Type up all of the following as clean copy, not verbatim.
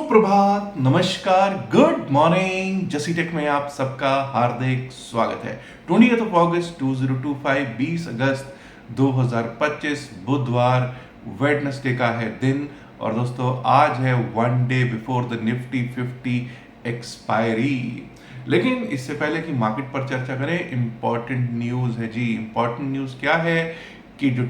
सुप्रभात, नमस्कार, good morning. जसी टेक में आप सबका हार्दिक स्वागत है। 20 अगस्त 2025, 20 अगस्त 2025 बुधवार, वेडनेसडे का है दिन। और दोस्तों आज है one day before the Nifty 50 expiry. लेकिन इससे पहले कि मार्केट पर चर्चा करें, इंपॉर्टेंट न्यूज है जी। इंपॉर्टेंट न्यूज क्या है कि जो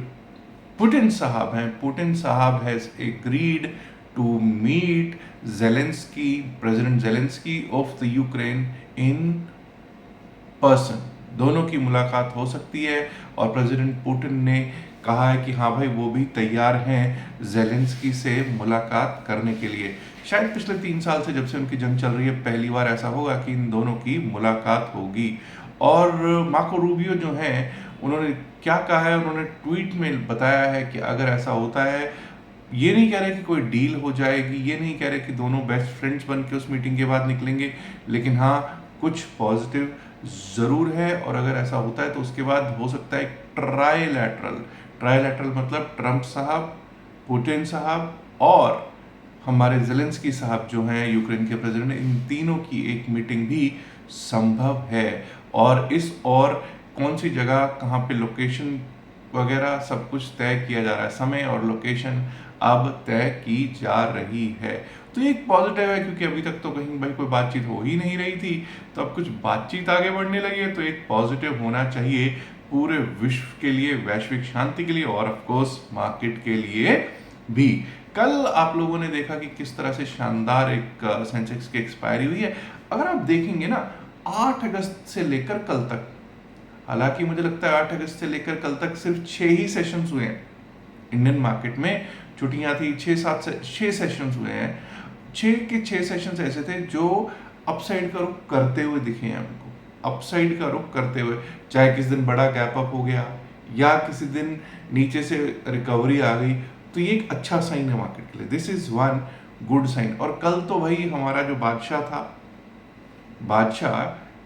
पुतिन साहब has agreed to meet Zelenskyy, president Zelenskyy of the Ukraine in person. दोनों की मुलाकात हो सकती है और प्रेसिडेंट पुतिन ने कहा है कि हाँ भाई वो भी तैयार हैं जेलेंस्की से मुलाकात करने के लिए। शायद पिछले 3 साल से जब से उनकी जंग चल रही है पहली बार ऐसा होगा कि इन दोनों की मुलाकात होगी। और मार्को रूबियो जो हैं उन्होंने क्या कहा है, उन्होंने ट्वीट में बताया है कि अगर ऐसा होता है, ये नहीं कह रहे कि कोई डील हो जाएगी, ये नहीं कह रहे कि दोनों बेस्ट फ्रेंड्स बन के उस मीटिंग के बाद निकलेंगे, लेकिन हाँ कुछ पॉजिटिव ज़रूर है। और अगर ऐसा होता है तो उसके बाद हो सकता है ट्राईलैटरल मतलब ट्रंप साहब, पुतिन साहब और हमारे जेलेंस्की साहब जो हैं यूक्रेन के प्रेसिडेंट, इन तीनों की एक मीटिंग भी संभव है। और कौन सी जगह, कहाँ पे लोकेशन वगैरह सब कुछ तय किया जा रहा है, समय और लोकेशन अब तय की जा रही है। तो ये एक पॉजिटिव है क्योंकि अभी तक तो कहीं भाई कोई बातचीत हो ही नहीं रही थी, तो अब कुछ बातचीत आगे बढ़ने लगी है, तो एक पॉजिटिव होना चाहिए पूरे विश्व के लिए, वैश्विक शांति के लिए और ऑफ कोर्स मार्केट के लिए भी। कल आप लोगों ने देखा कि किस तरह से शानदार एक सेंसेक्स की एक्सपायरी हुई है। अगर आप देखेंगे ना 8 अगस्त से लेकर कल तक, हालांकि मुझे लगता है 8 अगस्त से लेकर कल तक सिर्फ 6 ही सेशंस हुए हैं इंडियन मार्केट में। छुट्टियां थी, 6 सेशंस हुए हैं। 6 सेशंस ऐसे थे जो अपसाइड का रुख करते हुए दिखे हैं हमको, अपसाइड का रुख करते हुए, चाहे किस दिन बड़ा गैप अप हो गया या किसी दिन नीचे से रिकवरी आ गई, तो ये एक अच्छा साइन है मार्केट के लिए। This is one good sign. और कल तो भाई हमारा जो बादशाह था,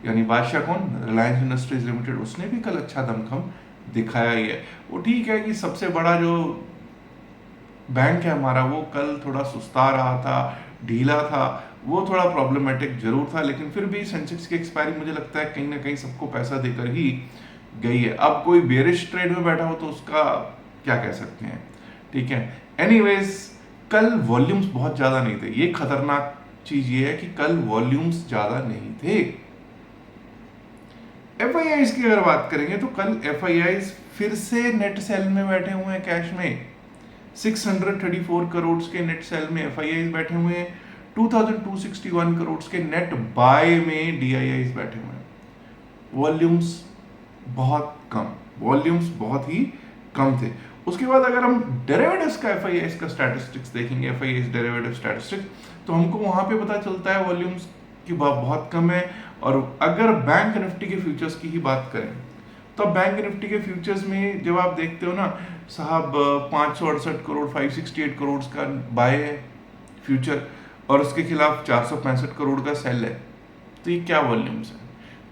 यानी बादशाह कौन, रिलायंस इंडस्ट्रीज लिमिटेड, उसने भी कल अच्छा दमखम दिखाया ही है। वो ठीक है कि सबसे बड़ा जो बैंक है हमारा वो कल थोड़ा सुस्ता रहा था, ढीला था, वो थोड़ा प्रॉब्लमेटिक जरूर था, लेकिन फिर भी सेंसेक्स की एक्सपायरी मुझे लगता है कहीं ना कहीं सबको पैसा देकर ही गई है। अब कोई बेरिश ट्रेड में बैठा हो तो उसका क्या कह सकते हैं, ठीक है। एनीवेज कल वॉल्यूम्स बहुत ज़्यादा नहीं थे, ये खतरनाक चीज़ ये है कि कल वॉल्यूम्स ज़्यादा नहीं थे। एफआईआईज की अगर बात करेंगे तो कल एफआईआईज फिर से नेट सेल में बैठे हुए हैं, कैश में 634 करोड़ के नेट सेल में एफआईआईज बैठे हुए हैं, 2261 करोड़ के नेट बाय में डीआईआईज बैठे हुए हैं। वॉल्यूम्स बहुत ही कम थे। उसके बाद अगर हम डेरिवेटिव्स का एफआईआईज का स्टैटिस्टिक्स देखेंगे, एफआईआईज डेरिवेटिव स्टैटिस्टिक्स, तो हमको वहां पे पता चलता है वॉल्यूम्स की बहुत कम है। और अगर बैंक निफ्टी के फ्यूचर्स की ही बात करें तो बैंक निफ्टी के फ्यूचर्स में जब आप देखते हो ना साहब, 568 करोड़ 568 करोड़ का बाय है फ्यूचर, और उसके खिलाफ 465 करोड़ का सेल है, तो ये क्या वॉल्यूम्स है।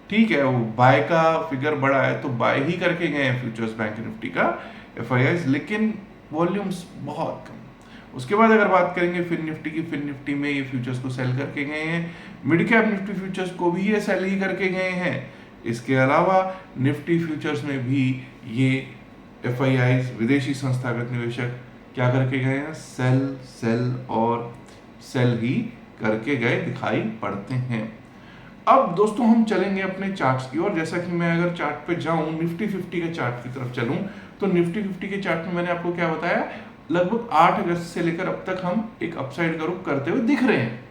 ठीक है, वो बाय का फिगर बड़ा है तो बाय ही करके गए हैं फ्यूचर्स बैंक निफ्टी का एफआईआईज, लेकिन वॉल्यूम्स बहुत कम। उसके बाद अगर बात करेंगे फिन निफ्टी की, फिन निफ्टी में ये फ्यूचर्स को सेल करके गए हैं, मिड कैप निफ्टी फ्यूचर्स को भी ये सेल ही करके गए हैं। इसके अलावा निफ्टी फ्यूचर्स में भी ये एफआईआईज, विदेशी संस्थागत निवेशक क्या करके गए हैं, सेल और सेल ही करके गए दिखाई पड़ते हैं। अब दोस्तों हम चलेंगे अपने चार्ट्स की ओर। जैसा कि मैं अगर चार्ट पे जाऊं, निफ्टी 50 के चार्ट की तरफ चलूं, तो निफ्टी 50 के चार्ट में मैंने आपको क्या बताया, लगभग 8 अगस्त से लेकर अब तक हम एक अपसाइड का रुख करते हुए दिख रहे हैं।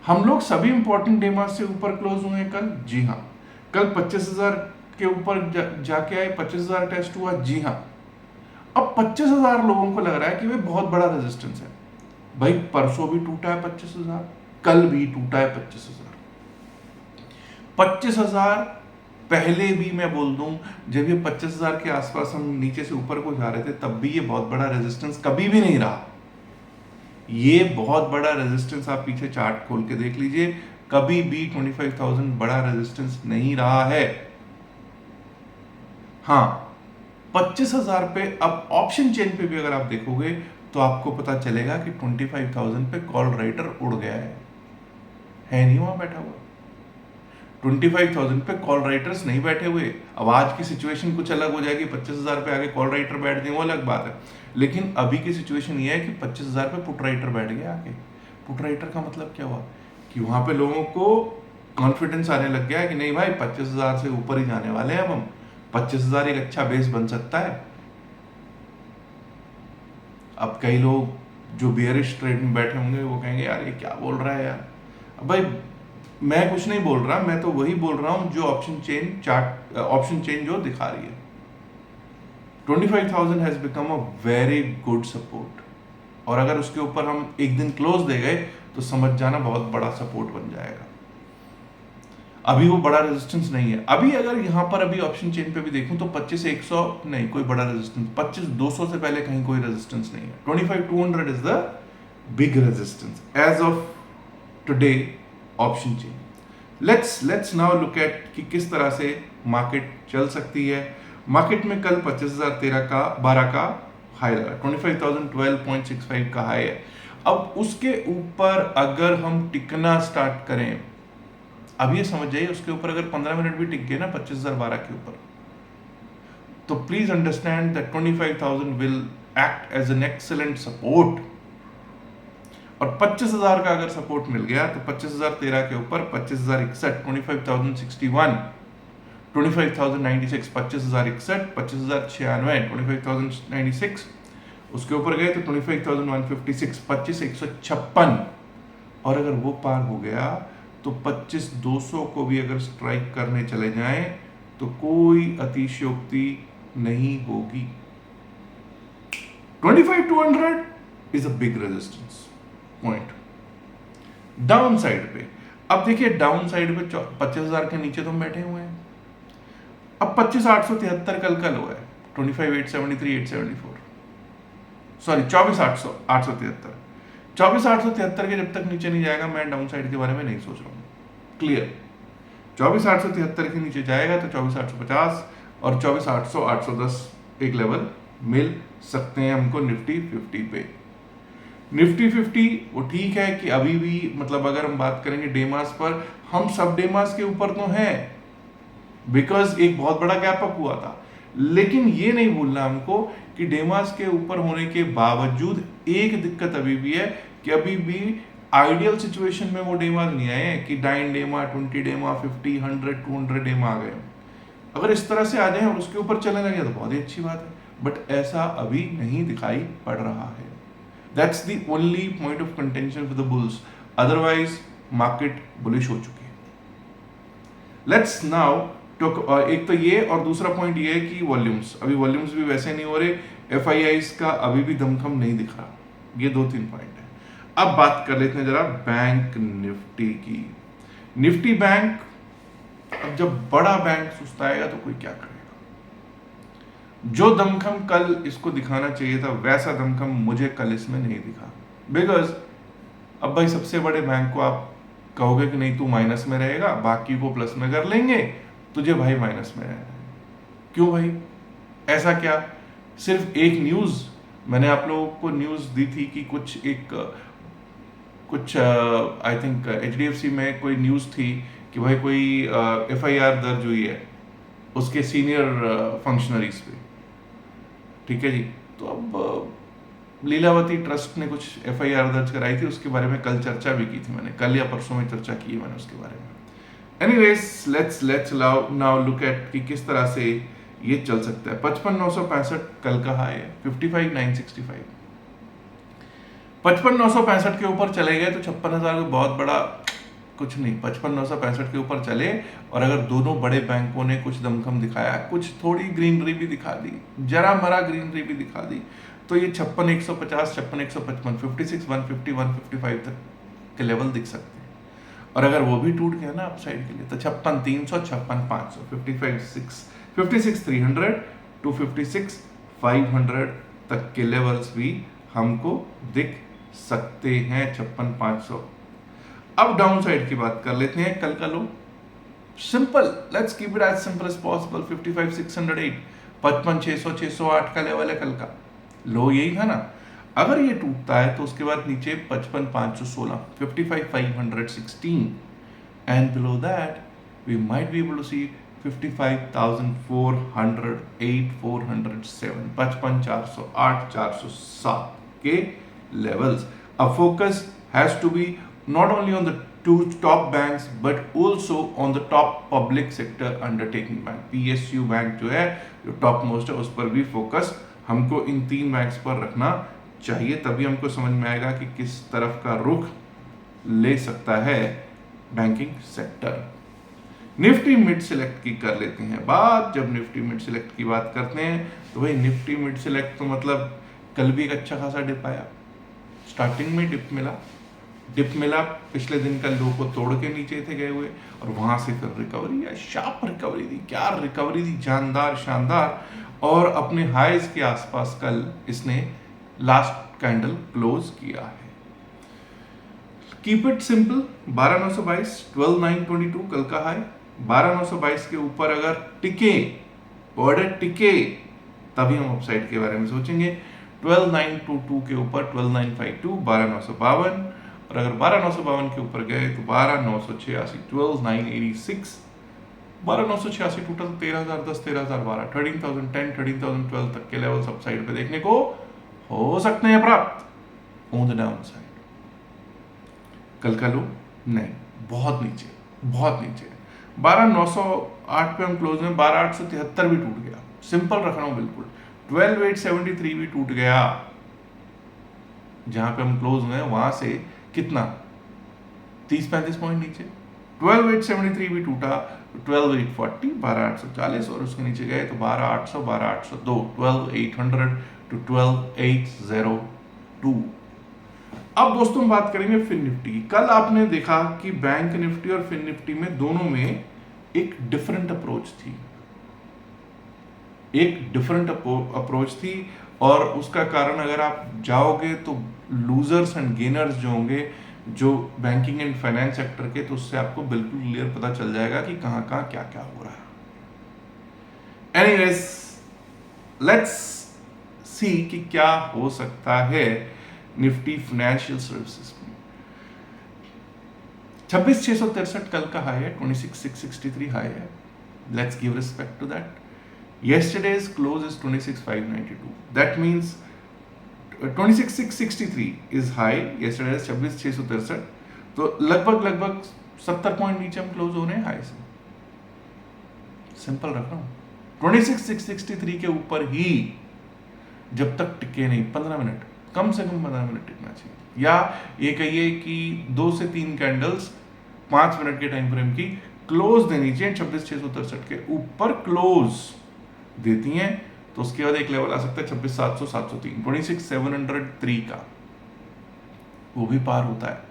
हम लोग सभी इंपॉर्टेंट डेमार्क से ऊपर क्लोज हुए हैं कल, जी हाँ। कल 25,000 के ऊपर जाके आए, 25,000 टेस्ट हुआ, जी हाँ। अब 25,000 लोगों को लग रहा है कि वे बहुत बड़ा रेजिस्टेंस है। भाई परसों भी टूटा है 25,000, कल भी टूटा है 25,000। 25,000 पहले भी मैं बोल दूं, जब ये 25,000 के आसपास हम नीचे से ऊपर को जा रहे थे तब भी ये बहुत बड़ा रेजिस्टेंस कभी भी नहीं रहा। ये बहुत बड़ा रेजिस्टेंस आप पीछे चार्ट खोल के देख लीजिए, कभी भी 25,000 बड़ा रेजिस्टेंस नहीं रहा है। हाँ, 25,000 पे अब ऑप्शन चेन पे भी अगर आप देखोगे तो आपको पता चलेगा कि 25,000 पे कॉल राइटर उड़ गया है नहीं वहां बैठा हुआ। 25,000 पे कॉल राइटर्स नहीं बैठे हुए। अब आज की सिचुएशन कुछ अलग हो जाएगी, 25,000 पे आगे कॉल राइटर बैठ जाए वो अलग बात है, लेकिन अभी की सिचुएशन ये है कि 25,000 पे पुट राइटर बैठ गया आगे। पुट राइटर का मतलब क्या हुआ कि वहां पे लोगों को कॉन्फिडेंस आने लग गया है कि नहीं भाई 25,000 से ऊपर ही जाने वाले हैं अब हम, 25,000 एक अच्छा बेस बन सकता है। अब कई लोग जो बियरिश ट्रेड में बैठे होंगे वो कहेंगे यार ये क्या बोल रहा है यार। अब भाई मैं कुछ नहीं बोल रहा, मैं तो वही बोल रहा हूं जो option chain chart, option chain जो दिखा रही है। 25,000 has become a very good support, और अगर उसके ऊपर हम एक दिन क्लोज दे गए तो समझ जाना बहुत बड़ा सपोर्ट बन जाएगा। अभी वो बड़ा रेजिस्टेंस नहीं है। अभी अगर यहां पर अभी ऑप्शन चेन पे भी देखूं तो 25,100 नहीं कोई बड़ा रेजिस्टेंस, 25,200 से पहले कहीं कोई रेजिस्टेंस नहीं है। 25,200 is the big resistance as of today option chain. Let's now look at कि किस तरह से मार्केट चल सकती है। मार्केट में कल 25,012 का हाई लगा, 25,012.65 का हाई है। अब उसके ऊपर अगर हम टिकना स्टार्ट करें, अब ये समझ जाइए उसके ऊपर अगर 15 मिनट भी टिक गए ना 25,012 के ऊपर, तो please understand that 25,000 will act as an excellent support. और 25,000 का अगर सपोर्ट मिल गया तो 25,013 के ऊपर 25,061, 25,061, 25,096, 25,061, 25,096, 25,096, उसके ऊपर गए तो 25,156, 25,156, और अगर वो पार हो गया तो 25,200 को भी अगर स्ट्राइक करने चले जाएं तो कोई अतिशयोक्ति नहीं होगी। 25,200 is a big resistance point down side पे। अब देखिए डाउन साइड पे 25,000 के नीचे तो हम बैठे हुए हैं। अब 25,873 कल का लो है, 25,873, 874, सॉरी 24,873, 24,873 के जब तक नीचे नहीं जाएगा मैं डाउन साइड के बारे में नहीं सोच रहा हूं। क्लियर, 24,873 के नीचे जाएगा तो 24,850 और 24,800, 810 एक लेवल मिल सकते हैं हमको निफ्टी 50 पे। निफ्टी 50 वो ठीक है कि अभी भी मतलब अगर हम बात करेंगे डेमास पर, हम सब डेमास के ऊपर तो हैं बिकॉज एक बहुत बड़ा गैप अप हुआ था, लेकिन ये नहीं भूलना हमको कि डेमास के ऊपर होने के बावजूद एक दिक्कत अभी भी है कि अभी भी आइडियल सिचुएशन में वो डेमास नहीं आए हैं कि 9 डेमा, 20 डेमा, 50, 100, 200 डेमा आ गए। अगर इस तरह से आ जाए और उसके ऊपर चलने लगे तो बहुत ही अच्छी बात है, बट ऐसा अभी नहीं दिखाई पड़ रहा है। That's the only point of contention for the bulls, otherwise market bullish हो चुकी है। लेट्स नाउ टॉक, एक तो ये, और दूसरा पॉइंट ये है कि वॉल्यूम्स, अभी वॉल्यूम्स भी वैसे नहीं हो रहे, एफआईआईज का अभी भी दमखम नहीं दिख रहा। ये 2-3 पॉइंट है। अब बात कर लेते हैं जरा बैंक निफ्टी की। निफ्टी बैंक, अब जब बड़ा बैंक सुस्ताएगा तो कोई क्या करेगा। जो दमखम कल इसको दिखाना चाहिए था वैसा दमखम मुझे कल इसमें नहीं दिखा, बिकॉज अब भाई सबसे बड़े बैंक को आप कहोगे कि नहीं तू माइनस में रहेगा, बाकी को प्लस में कर लेंगे, तुझे भाई माइनस में रहना है। क्यों भाई, ऐसा क्या? सिर्फ एक न्यूज, मैंने आप लोगों को न्यूज दी थी कि कुछ आई थिंक एचडीएफसी में कोई न्यूज थी कि भाई कोई एफआईआर दर्ज हुई है उसके सीनियर फंक्शनरीज पे, ठीक है जी। तो अब लीलावती ट्रस्ट ने कुछ एफआईआर दर्ज कराई थी, उसके बारे में कल चर्चा भी की थी मैंने, कल या परसों में चर्चा की है मैंने उसके बारे में। Anyways let's now look at कि किस तरह से ये चल सकता है। 55,965 कल का हाई है, 55,965, 55,965 के ऊपर चले गए तो 56,000 का बहुत बड़ा कुछ नहीं, 55,965 के ऊपर चले, और अगर दोनों बड़े बैंकों ने कुछ दमखम दिखाया, कुछ थोड़ी ग्रीनरी भी दिखा दी, जरा मरा ग्रीनरी भी दिखा दी, तो ये 56,150, 56,155, 56,150, 155 तक के लेवल दिख सकते हैं। और अगर वो भी टूट गया ना अपसाइड के लिए तो 56,300, 56,500, 56,300 टू 56,500 तक के लेवल्स भी हमको दिख सकते हैं, 56,500। अब डाउन साइड की बात कर लेते हैं। कल का लो simple, let's keep it as simple as possible, 55,608, 55,600, 608 का लेवल है कल का, लो यही था ना। अगर ये टूटता है तो उसके बाद नीचे 55,516, 55,516, and below that we might be able to see 55,408, 407, 55,408, 407 के levels. A focus has to be not only on the two top banks but also on the top public sector undertaking bank. PSU bank जो है जो top most है उस पर भी focus हमको इन 3 banks पर रखना चाहिए, तभी हमको समझ में आएगा कि किस तरफ का रुख ले सकता है banking sector. Nifty mid select की कर लेते हैं बात। जब निफ्टी मिड सिलेक्ट की बात करते हैं तो भाई निफ्टी मिड सिलेक्ट तो मतलब कल भी एक अच्छा खासा डिप आया, स्टार्टिंग में डिप मिला पिछले दिन का लो को तोड़ के नीचे थे गए हुए और वहां से फिर रिकवरी या शार्प रिकवरी दी, क्या रिकवरी दी, जानदार शानदार, और अपने हाईज के आसपास कल इसने लास्ट कैंडल क्लोज किया है। कीप इट सिंपल, 12,922, 12,922 कल का हाई, 12,922 के ऊपर अगर टिके, ऑर्डर टिके, तभी हम अपसाइड के बारे में सोचेंगे। 12,922 के ऊपर 12,952, 12,952, और अगर 12,952 के ऊपर गए तो 12,986, 12,986, 12,986 टूटा तो 13,010, 13,012, 13,010, 13,012 तक के लेवल्स अपसाइड पे देखने को हो सकते हैं प्राप्त ऑन द डाउन साइड। कल का लो नहीं, बहुत नीचे 12,908 पे हम क्लोज में, 12,873 भी टूट गया, सिंपल रख रहा हूं बिल्कुल। 12,873 भी टूट गया, जहां पे हम क्लोज हुए वहां से कितना 30-35 पॉइंट नीचे। 12,873 भी टूटा, 12,840, 12,840, और उसके नीचे गए तो 12,800, 12,802, 12,800 to 12,802। अब दोस्तों हम बात करेंगे फिन निफ्टी की। कल आपने देखा कि बैंक निफ्टी और फिन निफ्टी में दोनों में एक डिफरेंट अप्रोच थी, और उसका कारण अगर आप जाओगे तो लूजर्स एंड गेनर्स जो होंगे जो बैंकिंग एंड फाइनेंस सेक्टर के, तो उससे आपको बिल्कुल क्लियर पता चल जाएगा कि कहां क्या हो रहा है। एनीवेज, लेट्स सी कि क्या हो सकता है निफ्टी फाइनेंशियल सर्विसेज में। 26,663 कल का हाई है, 26,663 हाई है। Let's give respect to that. Yesterday's close is 26,592. That means 26,663 is high. Yesterday is 26,663. तो लगभग 70 पॉइंट नीचे हम क्लोज हो रहे हैं हाई से। सिंपल रख रहा हूं, 26,663 के ऊपर ही जब तक टिके नहीं 15 मिनट, कम से कम 15 मिनट टिकना चाहिए, या ये कहिए कि 2 से 3 कैंडल्स 5 मिनट के टाइम फ्रेम की क्लोज देनी चाहिए। 26,663 के ऊपर क्लोज देती हैं तो उसके बाद एक लेवल आ सकता है 26,700, 703, 26,703 का, वो भी पार होता है।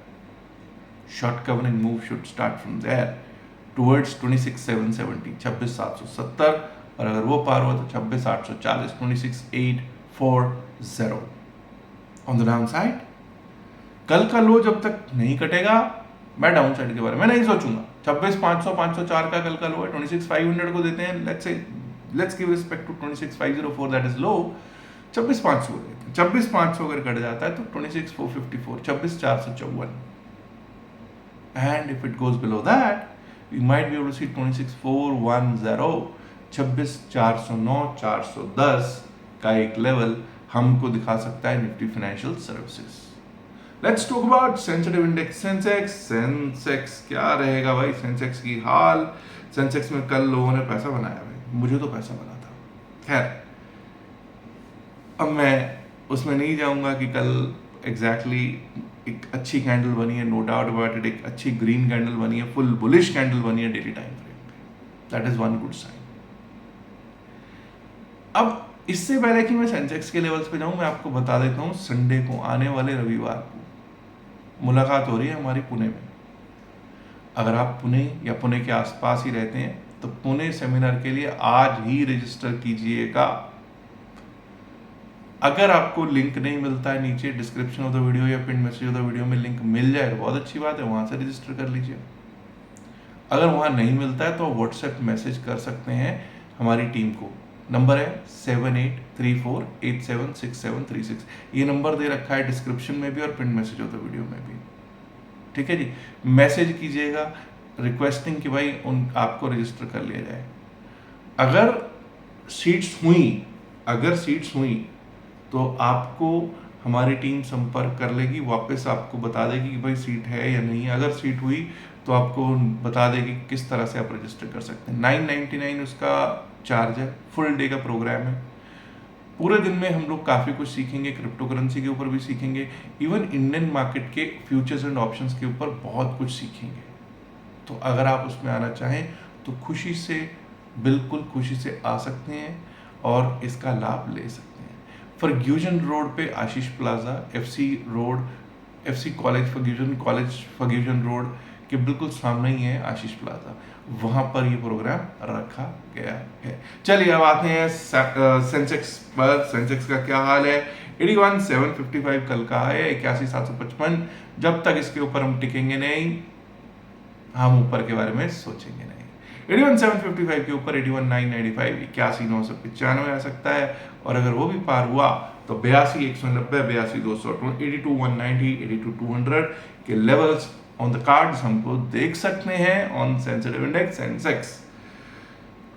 Short covering move should start from there towards 26,770, 26,770, और अगर वो पार हुआ तो 26,840, 26,840 ऑन द डाउन साइड। कल का लो जब तक नहीं कटेगा मैं डाउन साइड के बारे में नहीं सोचूंगा। 26,500, 504 का कल का लो है, 26,500 को देते हैं, let's give respect to 26,504 that is low, 26,500 को देते हैं। 26,500 अगर कट जाता है तो 26,454, 26,454, and if it goes below that we might be able to see 26,410, 26,409, 410 का एक लेवल हमको दिखा सकता है Nifty financial services. Let's talk about sensitive index Sensex क्या रहेगा भाई सेंसेक्स की हाल। सेंसेक्स में कल लोगों ने पैसा बनाया भाई, मुझे तो पैसा बना था। खैर, अब मैं उसमें नहीं जाऊंगा कि कल एग्जैक्टली एक अच्छी कैंडल बनी है, नो डाउट अबाउट इट, एक अच्छी ग्रीन कैंडल बनी है, फुल बुलिश कैंडल बनी है डेली टाइम फ्रेम पे, that is one good sign. अब इससे पहले कि मैं सेंसेक्स के लेवल्स पे जाऊं, मैं आपको बता देता हूं संडे को, आने वाले रविवार को मुलाकात हो रही है हमारी पुणे में। अगर आप पुणे या पुणे के आसपास ही रहते हैं तो पुणे सेमिनार के लिए आज ही रजिस्टर कीजिएगा। अगर आपको लिंक नहीं मिलता है, नीचे डिस्क्रिप्शन ऑफ द वीडियो या pin message of the video में लिंक मिल जाए तो बहुत अच्छी बात है, वहां से रजिस्टर कर लीजिए। अगर वहां नहीं मिलता है तो व्हाट्सएप मैसेज कर सकते हैं हमारी टीम को नंबर है 7834876736। ये नंबर दे रखा है डिस्क्रिप्शन में भी और पिन मैसेज होता वीडियो में भी। ठीक है जी, मैसेज कीजिएगा रिक्वेस्टिंग कि भाई उन आपको रजिस्टर कर लिया जाए। अगर सीट्स हुई तो आपको हमारी टीम संपर्क कर लेगी, वापस आपको बता देगी कि भाई सीट है या नहीं। अगर सीट हुई तो आपको बता देगी किस तरह से आप रजिस्टर कर सकते हैं। 999 उसका चार्ज है, फुल डे का प्रोग्राम है। पूरे दिन में हम लोग काफ़ी कुछ सीखेंगे, क्रिप्टो करेंसी के ऊपर भी सीखेंगे, इवन इंडियन मार्केट के फ्यूचर्स एंड ऑप्शंस के ऊपर बहुत कुछ सीखेंगे। तो अगर आप उसमें आना चाहें तो बिल्कुल खुशी से आ सकते हैं और इसका लाभ ले सकते हैं। फर्ग्यूजन रोड पे आशीष प्लाजा, एफसी कॉलेज फर्ग्यूजन रोड के बिल्कुल सामने ही है आशीष प्लाजा, वहां पर ये प्रोग्राम रखा गया है। चलिए अब आते हैं सेंसेक्स पर। सेंसेक्स का क्या हाल है? 81,755 कल का है, 81,755। जब तक इसके ऊपर हम टिकेंगे नहीं, हम ऊपर के बारे में सोचेंगे नहीं। 81,755 के ऊपर 81,995, 81,995 आ सकता है। और अगर वो भी पार हुआ तो 82,190, 82,200, 82,190, 82,200 के लेवल्स ऑन द कार्ड्स हमको देख सकते हैं on sensitive index Sensex.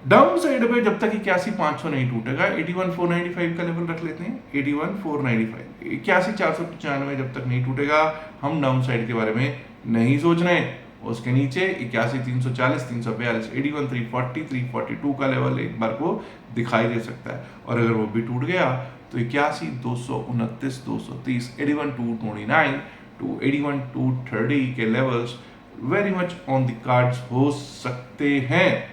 Down side पे जब तक 81,500 नहीं टूटेगा, 81,495 का लेवल रख लेते हैं। 81,495, 81,495 जब तक नहीं टूटेगा हम डाउन साइड के बारे में नहीं सोच रहे हैं। उसके नीचे 81,340, 342, 81,340, 342 का लेवल एक बार को दिखाई दे सकता है। और अगर वो भी टूट गया तो 81,229, 230, 81,229 टू 81,230 के levels very much on the cards हो सकते हैं।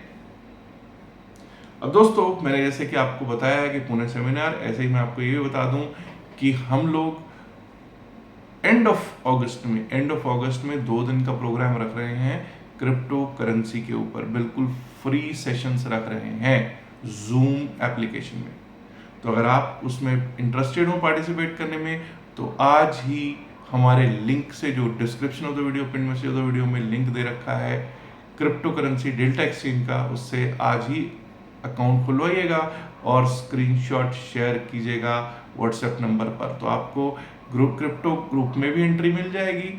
अब दोस्तों, मैंने जैसे कि आपको बताया है कि पुणे सेमिनार, ऐसे ही मैं आपको ये भी बता दूं कि हम लोग एंड ऑफ अगस्त में 2 दिन का प्रोग्राम रख रहे हैं क्रिप्टो करेंसी के ऊपर। बिल्कुल फ्री सेशंस रख रहे हैं जूम एप्लीकेशन में। तो अगर आप उसमें इंटरेस्टेड हो पार्टिसिपेट करने में, तो आज ही हमारे लिंक से, जो description of the video, pin में से ऑफ द वीडियो में लिंक दे रखा है क्रिप्टो करेंसी डेल्टा एक्सचेंज का, उससे आज ही अकाउंट खुलवाइएगा और स्क्रीनशॉट शेयर कीजिएगा व्हाट्सएप नंबर पर। तो आपको क्रिप्टो ग्रुप में भी एंट्री मिल जाएगी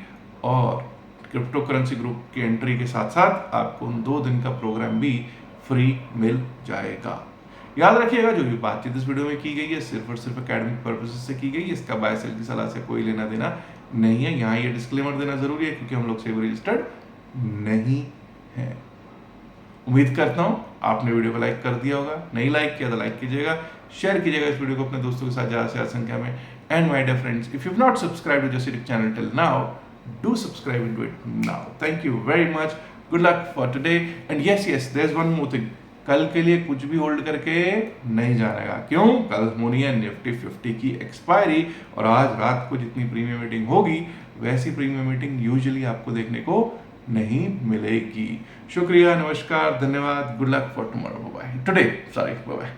और क्रिप्टो करेंसी ग्रुप की एंट्री के साथ साथ आपको उन 2 दिन का प्रोग्राम भी फ्री मिल जाएगा। याद रखिएगा, जो भी बातचीत इस वीडियो में की गई है सिर्फ और सिर्फ एकेडमिक पर्पसेस से की गई है। इसका बाय सेल की सलाह से कोई लेना देना नहीं है। यहाँ ये डिस्क्लेमर देना जरूरी है क्योंकि हम लोग सेबी रजिस्टर्ड नहीं है। उम्मीद करता हूँ आपने वीडियो को लाइक कर दिया होगा। नहीं लाइक किया तो लाइक कीजिएगा, शेयर कीजिएगा इस वीडियो को अपने दोस्तों के साथ ज़्यादा से ज़्यादा संख्या में। And my dear friends, if you've not subscribed to Jessidic channel till now, do subscribe into it now. Thank you very much. Good luck for today. And yes, there's one more thing. कल के लिए कुछ भी hold करके नहीं जानेगा। क्यों? कल होनी है निफ्टी 50 की एक्सपायरी और आज रात को जितनी प्रीमियम मीटिंग होगी वैसी प्रीमियम मीटिंग यूजुअली आपको देखने को नहीं मिलेगी। शुक्रिया, नमस्कार, धन्यवाद। Good luck for tomorrow. Bye bye.